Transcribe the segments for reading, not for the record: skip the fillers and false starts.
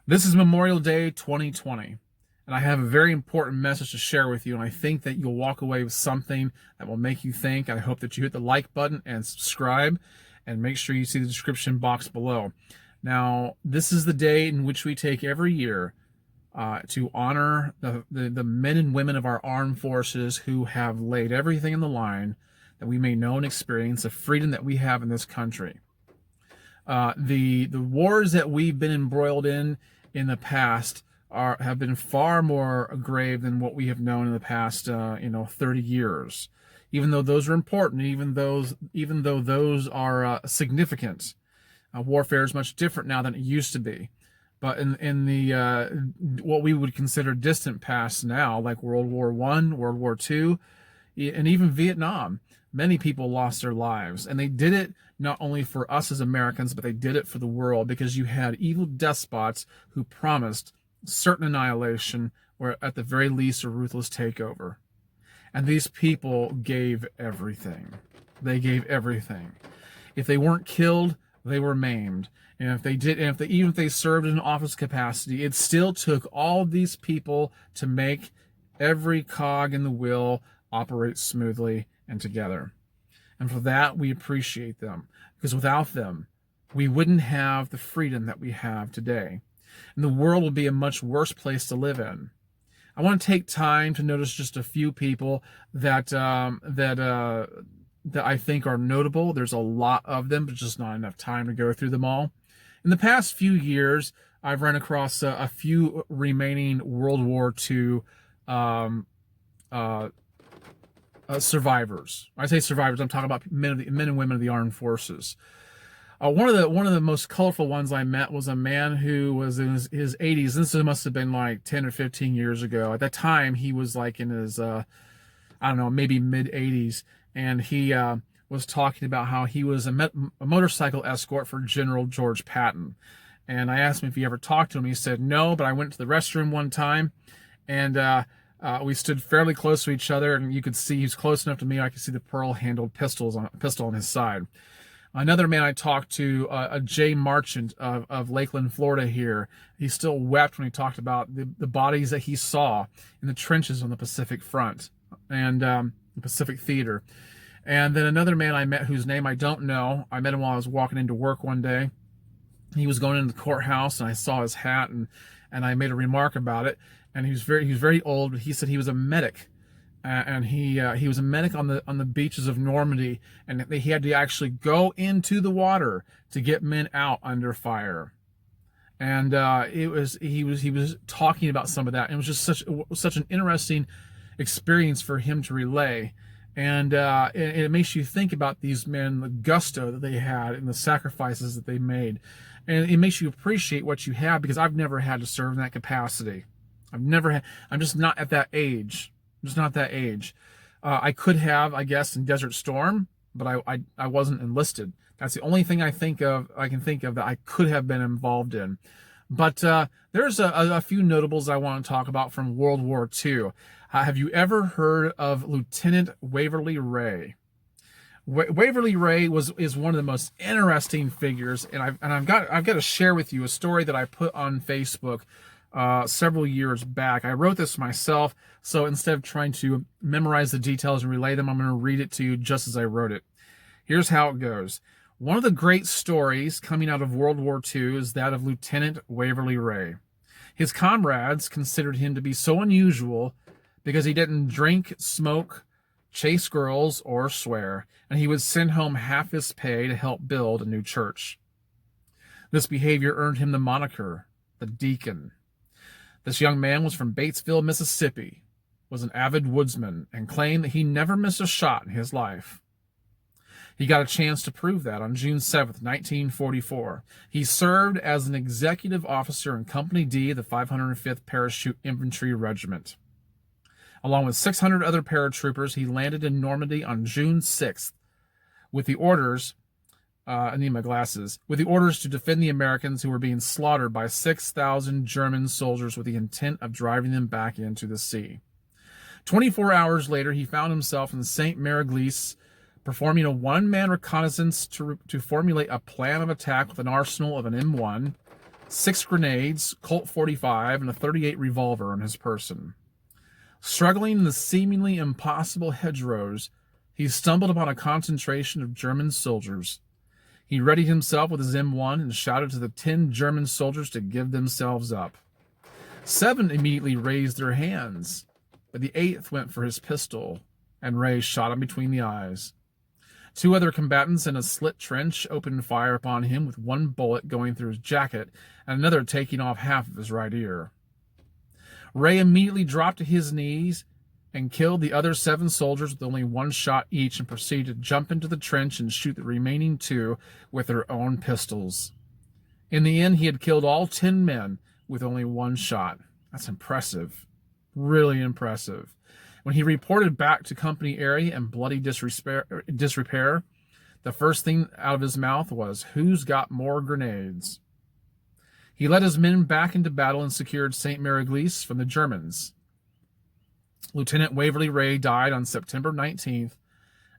This is Memorial Day 2020, and I have a very important message to share with you, and I think that you'll walk away with something that will make you think. I hope that you hit the like button and subscribe, and make sure you see the description box below. Now, this is the day in which we take every year to honor the men and women of our armed forces who have laid everything in the line that we may know and experience the freedom that we have in this country. The wars that we've been embroiled in the past have been far more grave than what we have known in the past 30 years. Even though those are important, even though those are significant, warfare is much different now than it used to be. But in the what we would consider distant past now, like World War I, World War II, and even Vietnam, many people lost their lives, and they did it not only for us as Americans, but they did it for the world, because you had evil despots who promised certain annihilation, or at the very least a ruthless takeover. And these people gave everything. They gave everything. If they weren't killed, they were maimed. And even if they served in an office capacity, it still took all of these people to make every cog in the wheel operate smoothly and together. And for that, we appreciate them, because without them, we wouldn't have the freedom that we have today. And the world would be a much worse place to live in. I want to take time to notice just a few people that I think are notable. There's a lot of them, but just not enough time to go through them all. In the past few years, I've run across a few remaining World War II survivors. I say survivors, I'm talking about men and women of the armed forces. One of the most colorful ones I met was a man who was in his 80s. This must have been like 10 or 15 years ago. At that time, he was like in his, maybe mid 80s. And he was talking about how he was a motorcycle escort for General George Patton. And I asked him if he ever talked to him. He said no, but I went to the restroom one time, and we stood fairly close to each other, and you could see he was close enough to me. I could see the pearl-handled pistol on his side. Another man I talked to, a Jay Marchant of Lakeland, Florida here, he still wept when he talked about the bodies that he saw in the trenches on the Pacific Front and the Pacific Theater. And then another man I met, whose name I don't know, I met him while I was walking into work one day. He was going into the courthouse, and I saw his hat, and I made a remark about it. And he was very old, but he said he was a medic, and he was a medic on the beaches of Normandy, and he had to actually go into the water to get men out under fire. And he was talking about some of that, and it was just such an interesting experience for him to relay. And it makes you think about these men, the gusto that they had, and the sacrifices that they made, and it makes you appreciate what you have, because I've never had to serve in that capacity. I'm just not at that age. I'm just not that age. I could have, I guess, in Desert Storm, but I wasn't enlisted. That's the only thing I can think of that I could have been involved in. But there's a few notables I want to talk about from World War II. Have you ever heard of Lieutenant Waverly Ray? Waverly Ray is one of the most interesting figures, and I've got to share with you a story that I put on Facebook several years back. I wrote this myself, so instead of trying to memorize the details and relay them, I'm going to read it to you just as I wrote it. Here's how it goes. One of the great stories coming out of World War II is that of Lieutenant Waverly Ray. His comrades considered him to be so unusual because he didn't drink, smoke, chase girls, or swear, and he would send home half his pay to help build a new church. This behavior earned him the moniker, the Deacon. This young man was from Batesville, Mississippi, was an avid woodsman, and claimed that he never missed a shot in his life. He got a chance to prove that on June 7th, 1944. He served as an executive officer in Company D of the 505th Parachute Infantry Regiment. Along with 600 other paratroopers, he landed in Normandy on June 6th with the orders I need my glasses. With the orders to defend the Americans who were being slaughtered by 6,000 German soldiers with the intent of driving them back into the sea. 24 hours later, he found himself in St. Mary-Glise, performing a one-man reconnaissance to formulate a plan of attack with an arsenal of an M1, 6 grenades, Colt 45, and a .38 revolver on his person. Struggling in the seemingly impossible hedgerows, he stumbled upon a concentration of German soldiers. He readied himself with his M1 and shouted to the 10 German soldiers to give themselves up. 7 immediately raised their hands, but the 8th went for his pistol, and Ray shot him between the eyes. 2 other combatants in a slit trench opened fire upon him with 1 bullet going through his jacket and another taking off half of his right ear. Ray immediately dropped to his knees and killed the other 7 soldiers with only 1 shot each and proceeded to jump into the trench and shoot the remaining 2 with their own pistols. In the end, he had killed all 10 men with only 1 shot. That's impressive. Really impressive. When he reported back to company area in bloody disrepair, the first thing out of his mouth was, "Who's got more grenades?" He led his men back into battle and secured St. Mary-Glise from the Germans. Lieutenant Waverly Ray died on September 19th,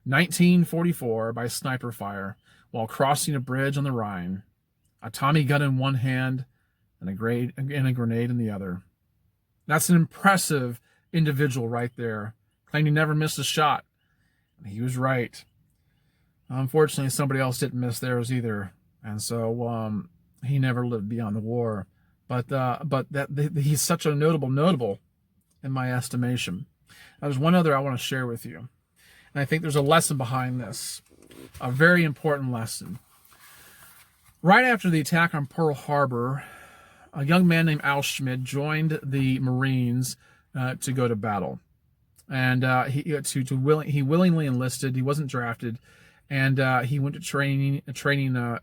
1944 by sniper fire while crossing a bridge on the Rhine, a Tommy gun in one hand and a grenade in the other. That's an impressive individual right there. Claimed he never missed a shot. And he was right. Unfortunately, somebody else didn't miss theirs either. And so he never lived beyond the war. But he's such a notable in my estimation. Now, there's one other I want to share with you. And I think there's a lesson behind this. A very important lesson. Right after the attack on Pearl Harbor, a young man named Al Schmidt joined the Marines to go to battle. And he willingly enlisted. He wasn't drafted. And he went to training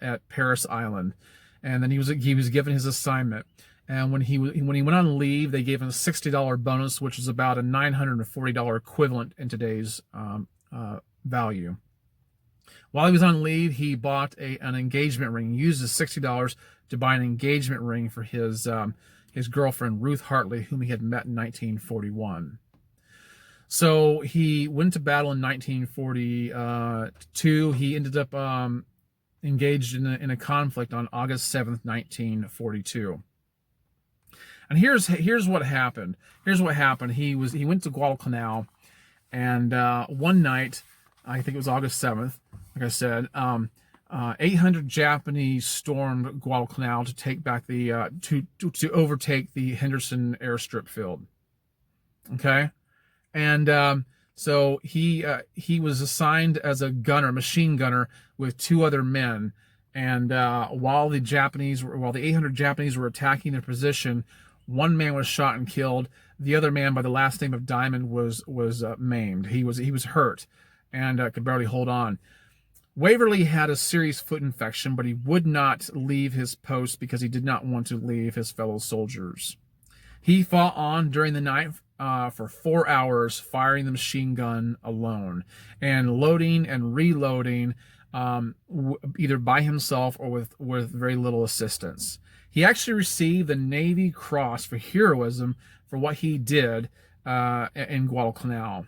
at Paris Island. And then he was given his assignment. And when he went on leave, they gave him a $60 bonus, which is about a $940 equivalent in today's value. While he was on leave, he bought an engagement ring. He used his $60 to buy an engagement ring for his girlfriend, Ruth Hartley, whom he had met in 1941. So he went to battle in 1942. He ended up engaged in a conflict on August 7th, 1942. And here's what happened. Here's what happened. He went to Guadalcanal, and one night, I think it was August 7th, like I said, 800 Japanese stormed Guadalcanal to take back to overtake the Henderson airstrip field. Okay, and so he was assigned as a machine gunner with 2 other men. And while the 800 Japanese were attacking their position, one man was shot and killed. The other man, by the last name of Diamond, was maimed. He was hurt and could barely hold on. Waverly had a serious foot infection, but he would not leave his post because he did not want to leave his fellow soldiers. He fought on during the night for 4 hours, firing the machine gun alone and loading and reloading, either by himself or with very little assistance. He actually received the Navy Cross for heroism for what he did in Guadalcanal.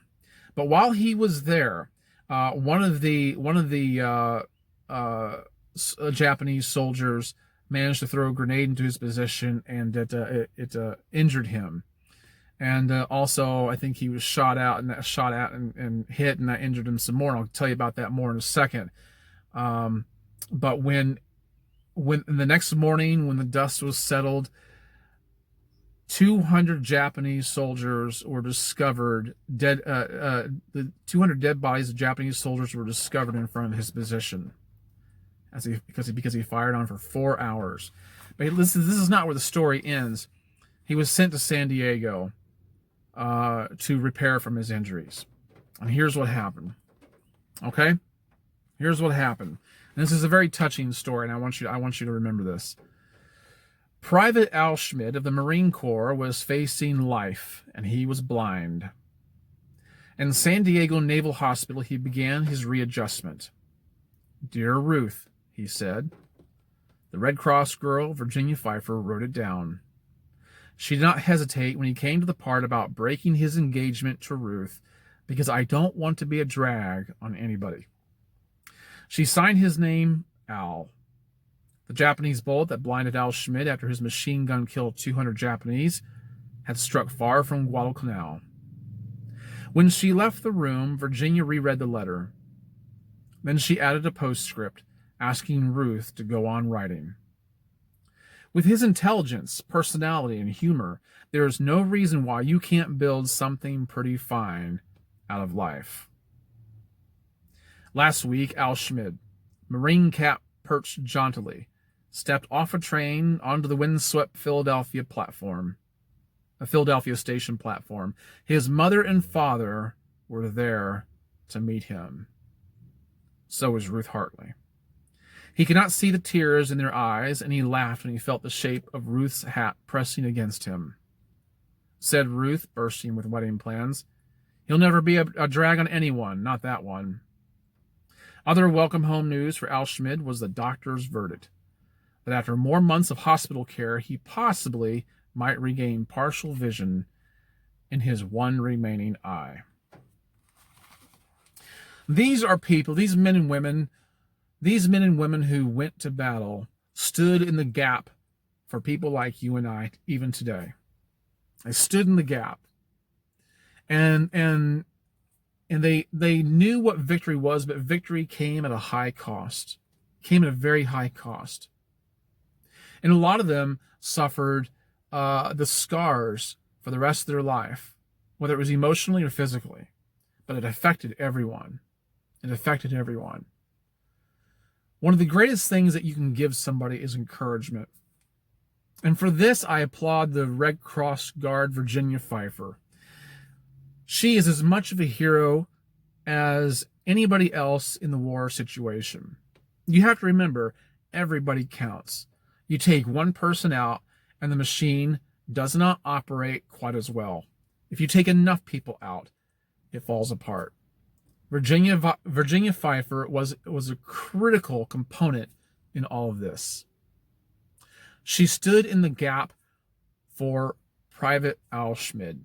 But while he was there, one of the Japanese soldiers managed to throw a grenade into his position, and it injured him. And also, I think he was shot at and hit, and that injured him some more. And I'll tell you about that more in a second. But when the next morning, when the dust was settled, 200 Japanese soldiers were discovered dead. The 200 dead bodies of Japanese soldiers were discovered in front of his position, because he fired on for 4 hours. But listen, this is not where the story ends. He was sent to San Diego to repair from his injuries. And here's what happened. Okay, here's what happened. And this is a very touching story, and I want you to remember this. Private Al Schmidt of the Marine Corps was facing life, and he was blind. In San Diego Naval Hospital, he began his readjustment. "Dear Ruth," he said. The Red Cross girl, Virginia Pfeiffer, wrote it down. She did not hesitate when he came to the part about breaking his engagement to Ruth, because I don't want to be a drag on anybody. She signed his name, Al. The Japanese bullet that blinded Al Schmidt after his machine gun killed 200 Japanese had struck far from Guadalcanal. When she left the room, Virginia reread the letter. Then she added a postscript asking Ruth to go on writing. With his intelligence, personality, and humor, there is no reason why you can't build something pretty fine out of life. Last week, Al Schmidt, marine cap perched jauntily, stepped off a train onto the windswept Philadelphia station platform. His mother and father were there to meet him. So was Ruth Hartley. He could not see the tears in their eyes, and he laughed when he felt the shape of Ruth's hat pressing against him. Said Ruth, bursting with wedding plans, "He'll never be a drag on anyone, not that one." Other welcome home news for Al Schmidt was the doctor's verdict that after more months of hospital care, he possibly might regain partial vision in his one remaining eye. These are people, these men and women who went to battle, stood in the gap for people like you and I, even today. They stood in the gap. And they knew what victory was, but victory came at a high cost. Came at a very high cost. And a lot of them suffered the scars for the rest of their life, whether it was emotionally or physically. But it affected everyone. It affected everyone. One of the greatest things that you can give somebody is encouragement. And for this, I applaud the Red Cross Guard Virginia Pfeiffer. She is as much of a hero as anybody else in the war situation. You have to remember, everybody counts. You take one person out, and the machine does not operate quite as well. If you take enough people out, it falls apart. Virginia Pfeiffer was a critical component in all of this. She stood in the gap for Private Al Schmidt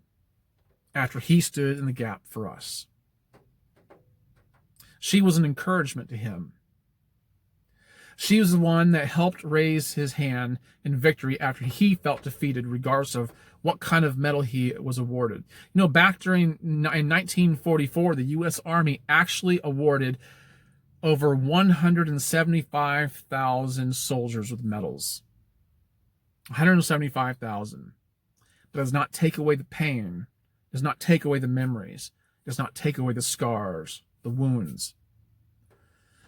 after he stood in the gap for us. She was an encouragement to him. She was the one that helped raise his hand in victory after he felt defeated, regardless of what kind of medal he was awarded. You know, back in 1944, the U.S. Army actually awarded over 175,000 soldiers with medals. 175,000. But does not take away the pain, does not take away the memories, does not take away the scars, the wounds.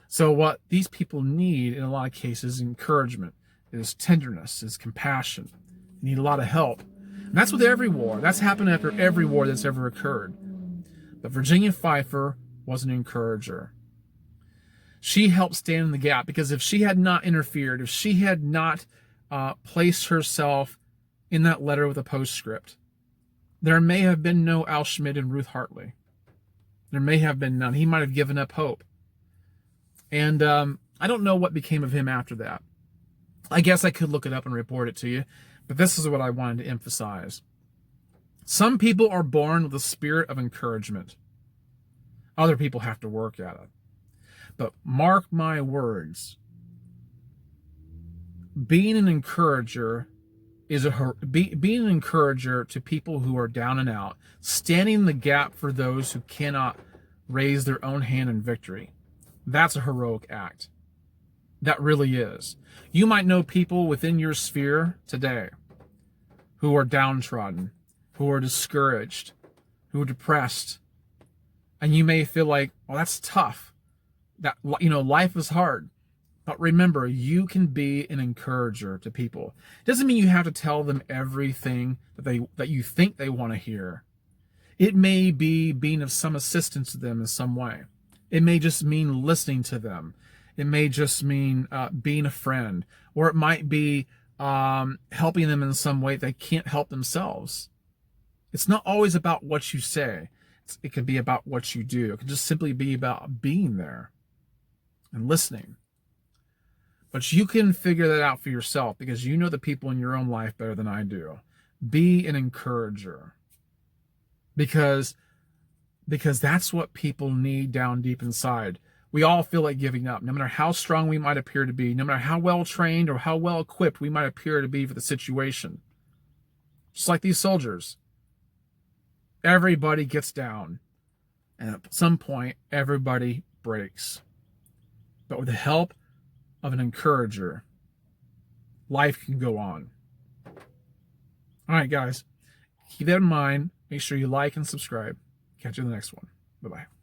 So what these people need in a lot of cases is encouragement, is tenderness, is compassion. They need a lot of help. And that's with every war. That's happened after every war that's ever occurred. But Virginia Pfeiffer was an encourager. She helped stand in the gap, because if she had not interfered, if she had not placed herself in that letter with a postscript, there may have been no Al Schmidt and Ruth Hartley. There may have been none. He might have given up hope. And I don't know what became of him after that. I guess I could look it up and report it to you, but this is what I wanted to emphasize. Some people are born with a spirit of encouragement. Other people have to work at it. But mark my words, being an encourager being an encourager to people who are down and out, standing in the gap for those who cannot raise their own hand in victory. That's a heroic act. That really is. You might know people within your sphere today who are downtrodden, who are discouraged, who are depressed. And you may feel like, well, that's tough. That, life is hard. But remember, you can be an encourager to people. It doesn't mean you have to tell them everything that you think they want to hear. It may be being of some assistance to them in some way. It may just mean listening to them. It may just mean being a friend. Or it might be helping them in some way they can't help themselves. It's not always about what you say. It can be about what you do. It can just simply be about being there and listening. But you can figure that out for yourself, because you know the people in your own life better than I do. Be an encourager. Because that's what people need down deep inside. We all feel like giving up, no matter how strong we might appear to be, no matter how well trained or how well equipped we might appear to be for the situation. Just like these soldiers. Everybody gets down. And at some point, everybody breaks. But with the help of an encourager, life can go on. All right, guys. Keep that in mind. Make sure you like and subscribe. Catch you in the next one. Bye-bye.